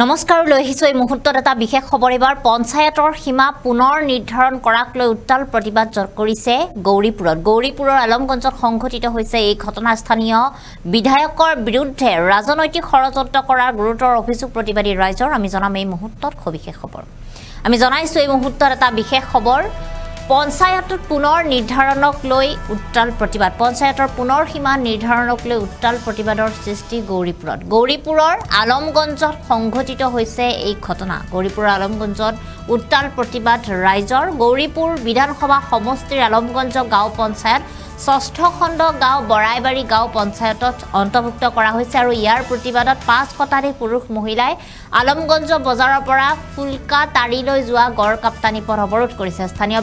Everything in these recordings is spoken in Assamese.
নমস্কাৰ লৈ আহিছো এই মুহূৰ্তত এটা বিশেষ খবৰ এবাৰ পঞ্চায়তৰ সীমা পুনৰ নিৰ্ধাৰণ কৰাক লৈ উত্তাল প্ৰতিবাদ কৰিছে গৌৰীপুৰৰ আলমগঞ্জত সংঘটিত হৈছে এই ঘটনা স্থানীয় বিধায়কৰ বিৰুদ্ধে ৰাজনৈতিক ষড়যন্ত্ৰ কৰাৰ গুৰুতৰ অভিযোগ প্ৰতিবাদী ৰাইজৰ আমি জনাম এই মুহূৰ্তত সবিশেষ খবৰ আমি জনাইছো এই মুহূৰ্তত এটা বিশেষ খবৰ পঞ্চায়তৰ পুনৰ নিৰ্ধাৰণক লৈ উত্তাল প্ৰতিবাদ পঞ্চায়তৰ পুনৰ সীমা নিৰ্ধাৰণক লৈ উত্তাল প্ৰতিবাদৰ সৃষ্টি গৌৰীপুৰৰ আলমগঞ্জত সংঘটিত হৈছে এই ঘটনা গৌৰীপুৰৰ আলমগঞ্জত উত্তাল প্ৰতিবাদ ৰাইজৰ গৌৰীপুৰ বিধানসভা সমষ্টিৰ আলমগঞ্জ গাঁও পঞ্চায়ত ষষ্ঠ খণ্ড গাঁও বৰাইবাৰী গাঁও পঞ্চায়তত অন্তৰ্ভুক্ত কৰা হৈছে আৰু ইয়াৰ প্ৰতিবাদত 5 শতাধিক পুৰুষ মহিলাই আলমগঞ্জ বজাৰৰ পৰা ফুলকা তাৰিলৈ যোৱা গড় কাপ্তানি পথ অৱৰোধ কৰিছে স্থানীয়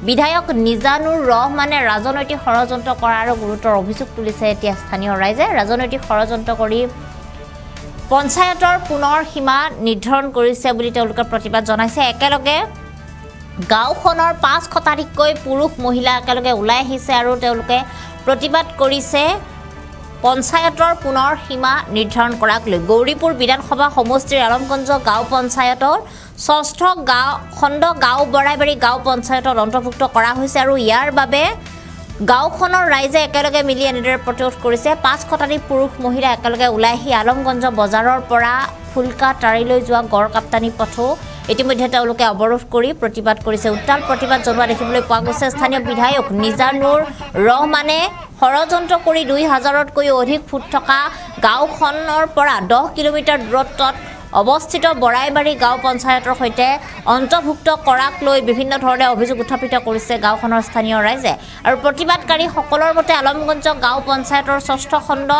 বিধায়ক নিজানুৰ ৰহমানে ৰাজনৈতিক ষড়যন্ত্ৰ কৰাৰ গুৰুতৰ অভিযোগ তুলিছে এতিয়া স্থানীয় ৰাইজে ৰাজনৈতিক ষড়যন্ত্ৰ কৰি পঞ্চায়তৰ পুনৰ সীমা নিৰ্ধাৰণ কৰিছে বুলি তেওঁলোকে প্ৰতিবাদ জনাইছে একেলগে গাঁওখনৰ 5 শতাধিককৈ পুৰুষ মহিলা একেলগে ওলাই আহিছে আৰু তেওঁলোকে প্ৰতিবাদ কৰিছে পঞ্চায়তৰ পুনৰ সীমা নিৰ্ধাৰণ কৰাক লৈ গৌৰীপুৰ বিধানসভা সমষ্টিৰ আলমগঞ্জ গাঁও পঞ্চায়তৰ ষষ্ঠ খণ্ড গাঁও বৰাইবাৰী গাঁও পঞ্চায়তত অন্তৰ্ভুক্ত কৰা হৈছে আৰু ইয়াৰ বাবে গাঁওখনৰ ৰাইজে একেলগে মিলি এনেদৰে প্ৰতিৰোধ কৰিছে 5 শতাধিক পুৰুষ মহিলা একেলগে ওলাই আহি আলমগঞ্জ বজাৰৰ পৰা ফুলকা তাৰিলৈ যোৱা গড় কাপ্তানি পথো ইতিমধ্যে তেওঁলোকে অৱৰোধ কৰি প্ৰতিবাদ কৰিছে উত্তাল প্ৰতিবাদ জনোৱা দেখিবলৈ পোৱা গৈছে স্থানীয় বিধায়ক নিজানুৰ ৰহমানে ষড়যন্ত্ৰ কৰি 2000তকৈ অধিক ফুট থকা গাঁওখনৰ পৰা 10 কিলোমিটাৰ দূৰত্বত অৱস্থিত বৰাইবাৰী গাঁও পঞ্চায়তৰ সৈতে অন্তৰ্ভুক্ত কৰাক লৈ বিভিন্ন ধৰণে অভিযোগ উত্থাপিত কৰিছে গাঁওখনৰ স্থানীয় ৰাইজে আৰু প্ৰতিবাদকাৰী সকলৰ মতে আলমগঞ্জ গাঁও পঞ্চায়তৰ ষষ্ঠ খণ্ড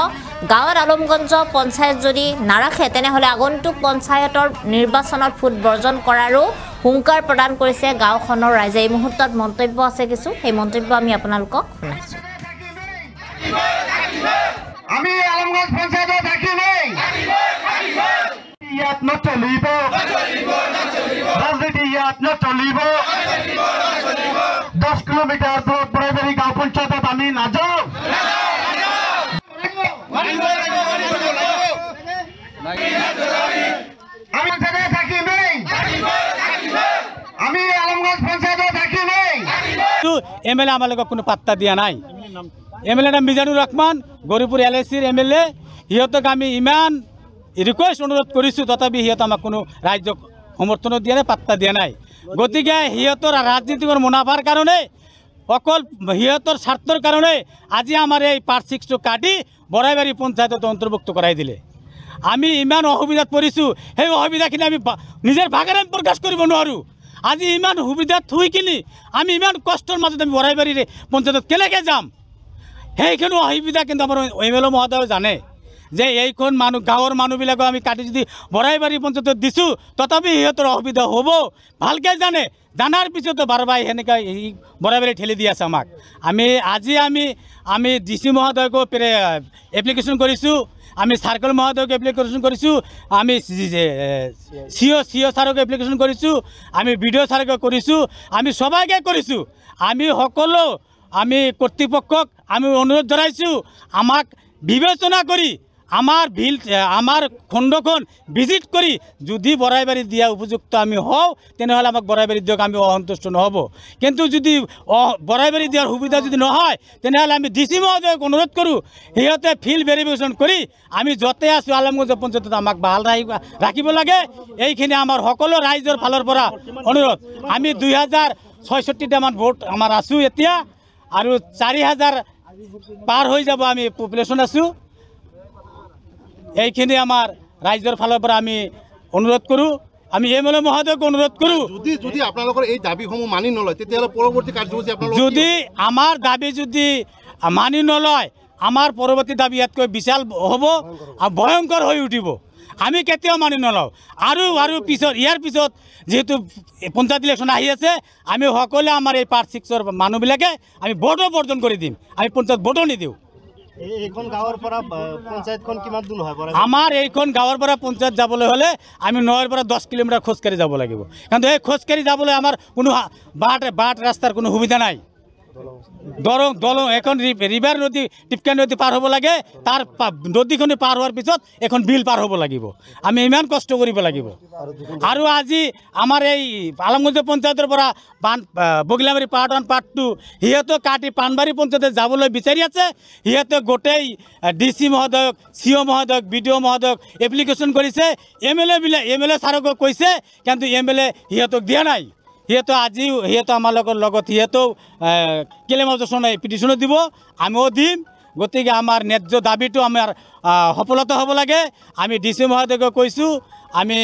গাঁৱত আলমগঞ্জ পঞ্চায়ত যদি নাৰাখে তেনেহলে আগন্তুক পঞ্চায়তৰ নিৰ্বাচনত ফুট বৰ্জন কৰাৰো হুংকাৰ প্ৰদান কৰিছে গাঁওখনৰ ৰাইজে এই মুহূৰ্তত মন্তব্য আছে কিছু সেই মন্তব্য আমি আপোনালোকক শুনাইছো আমি আলমগঞ্জ পঞ্চায়তত থাকিমেই ইয়াত নচলিব ৰাজনীতি ইয়াত নচলিব 10 কিলোমিটাৰ দূৰত বৰাইবাৰী গাঁও পঞ্চায়তত আমি নাযাওঁ আমি থাকিমেই আমি আলমগঞ্জ পঞ্চায়তত থাকিমেই এমএলএ আমালোকক কোনো পাত্তা দিয়া নাই এমএলএ নাম মিজানুর রহমান গৌরীপুর এলআইসির এমএলএ সিহঁতক আমি ইমান রিকুয়েস্ট অনুরোধ কৰিছোঁ তথাপি সিহঁত আমাক কোনো ৰাজ্যক সমৰ্থন দিয়া নাই পাত্তা দিয়া নাই গতিকে সিহঁতৰ ৰাজনীতিক মুনাফাৰ কাৰণে অকল সিহঁতৰ স্বাৰ্থৰ কাৰণে আজি আমাৰ এই পাৰ্ট 6টো কাটি বৰাইবাৰী পঞ্চায়তত অন্তৰ্ভুক্ত কৰাই দিলে আমি ইমান অসুবিধাত পৰিছোঁ সেই অসুবিধাখিনি আমি নিজৰ ভাগেৰে প্ৰকাশ কৰিব নোৱাৰোঁ আজি ইমান সুবিধাত থৈ কিনি আমি ইমান কষ্টৰ মাজত আমি বৰাইবাৰী পঞ্চায়তত কেনেকৈ যাম সেইখিনি অসুবিধা কিন্তু আমাৰ এমএলএ মহোদয়ে জানে যে এইখন মানুহ গাঁৱৰ মানুহবিলাকক আমি কাটি যদি বৰাইবাৰী পঞ্চায়তত দিছোঁ তথাপি সিহঁতৰ অসুবিধা হ'ব ভালকৈ জানে জানাৰ পিছতো বাৰবাৰ সেনেকৈ বৰাইবাৰী ঠেলি দি আছে আমাক আমি ডিচি মহোদয়কো এপ্লিকেশ্যন কৰিছোঁ আমি চাৰ্কল মহোদয়ক এপ্লিকেশ্যন কৰিছোঁ আমি চিঅ' ছাৰক এপ্লিকেশ্যন কৰিছোঁ আমি বিডিঅ' ছাৰক কৰিছোঁ আমি সবাইকে কৰিছোঁ আমি সকলো আমি কৰ্তৃপক্ষক আমি অনুৰোধ জনাইছোঁ আমাক বিবেচনা কৰি আমাৰ খণ্ডখন ভিজিট কৰি যদি বৰাইবাৰী দিয়া উপযুক্ত আমি হওঁ তেনেহ'লে আমাক বৰাইবাৰী দিয়ক আমি অসন্তুষ্ট নহ'ব কিন্তু যদি বৰাইবাৰী দিয়াৰ সুবিধা যদি নহয় তেনেহ'লে আমি ডিচি মহোদয়ক অনুৰোধ কৰোঁ সিহঁতে ফিল্ড ভেৰিফিকেশ্যন কৰি আমি য'তে আছোঁ আলমগঞ্জ পঞ্চায়তত আমাক ভাল ৰাখিব লাগে এইখিনি আমাৰ সকলো ৰাইজৰ ফালৰ পৰা অনুৰোধ আমি 2066টামান ভোট আমাৰ আছোঁ এতিয়া আৰু 4000 পাৰ হৈ যাব আমি পপুলেশ্যন আছোঁ এইখিনি আমাৰ ৰাইজৰ ফালৰ পৰা আমি অনুৰোধ কৰোঁ আমি এমএলএ মহোদয়ক অনুৰোধ কৰোঁ যদি আপোনালোকৰ এই দাবীসমূহ মানি নলয় তেতিয়াহ'লে পৰৱৰ্তী কাৰ্যসূচী আপোনালোকৰ যদি আমাৰ দাবী যদি মানি নলয় আমাৰ পৰৱৰ্তী দাবী ইয়াতকৈ বিশাল হ'ব আৰু ভয়ংকৰ হৈ উঠিব আমি কেতিয়াও মানি নলওঁ আৰু ইয়াৰ পিছত যেহেতু পঞ্চায়ত ইলেকশ্যন আহি আছে আমি সকলোৱে আমাৰ এই পাৰ্ট 6ৰ মানুহবিলাকে আমি ভোটো বৰ্জন কৰি দিম আমি পঞ্চায়ত ভোটো নিদিওঁ এইখন গাঁৱৰ পৰা পঞ্চায়তখন কিমান দূৰ হয় আমাৰ এইখন গাঁৱৰ পৰা পঞ্চায়ত যাবলৈ হ'লে আমি 9ৰ পৰা 10 কিলোমিটাৰ খোজকাঢ়ি যাব লাগিব কিন্তু এই খোজকাঢ়ি যাবলৈ আমাৰ কোনো বাট ৰাস্তাৰ কোনো সুবিধা নাই দলং এখন ৰিভাৰ নদী টিপকা নদী পাৰ হ'ব লাগে তাৰ নদীখনি পাৰ হোৱাৰ পিছত এখন বিল পাৰ হ'ব লাগিব আমি ইমান কষ্ট কৰিব লাগিব আৰু আজি আমাৰ এই আলমগঞ্জ পঞ্চায়তৰ পৰা বগিলামাৰী পাৰ্ট 1 পাৰ্ট 2 সিহঁতক কাটি পাণবাৰী পঞ্চায়তে যাবলৈ বিচাৰি আছে সিহঁতে গোটেই DC মহোদয়ক CO মহোদয়ক BDO মহোদয়ক এপ্লিকেশ্যন কৰিছে MLA ছাৰক কৈছে কিন্তু MLA সিহঁতক দিয়া নাই সিহঁতে আজিও সিহঁতে আমাৰ লগত সিহঁতেও কেলেমাজনে পিটিশ্যনো দিব আমিও দিম গতিকে আমাৰ ন্যায্য দাবীটো আমাৰ সফলতা হ'ব লাগে আমি DC মহোদয়ক কৈছোঁ আমি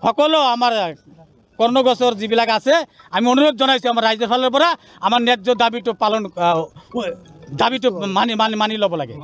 সকলো আমাৰ কৰ্ণগছৰ যিবিলাক আছে আমি অনুৰোধ জনাইছোঁ আমাৰ ৰাইজৰ ফালৰ পৰা আমাৰ ন্যায্য দাবীটো পালন দাবীটো মানি ল'ব লাগে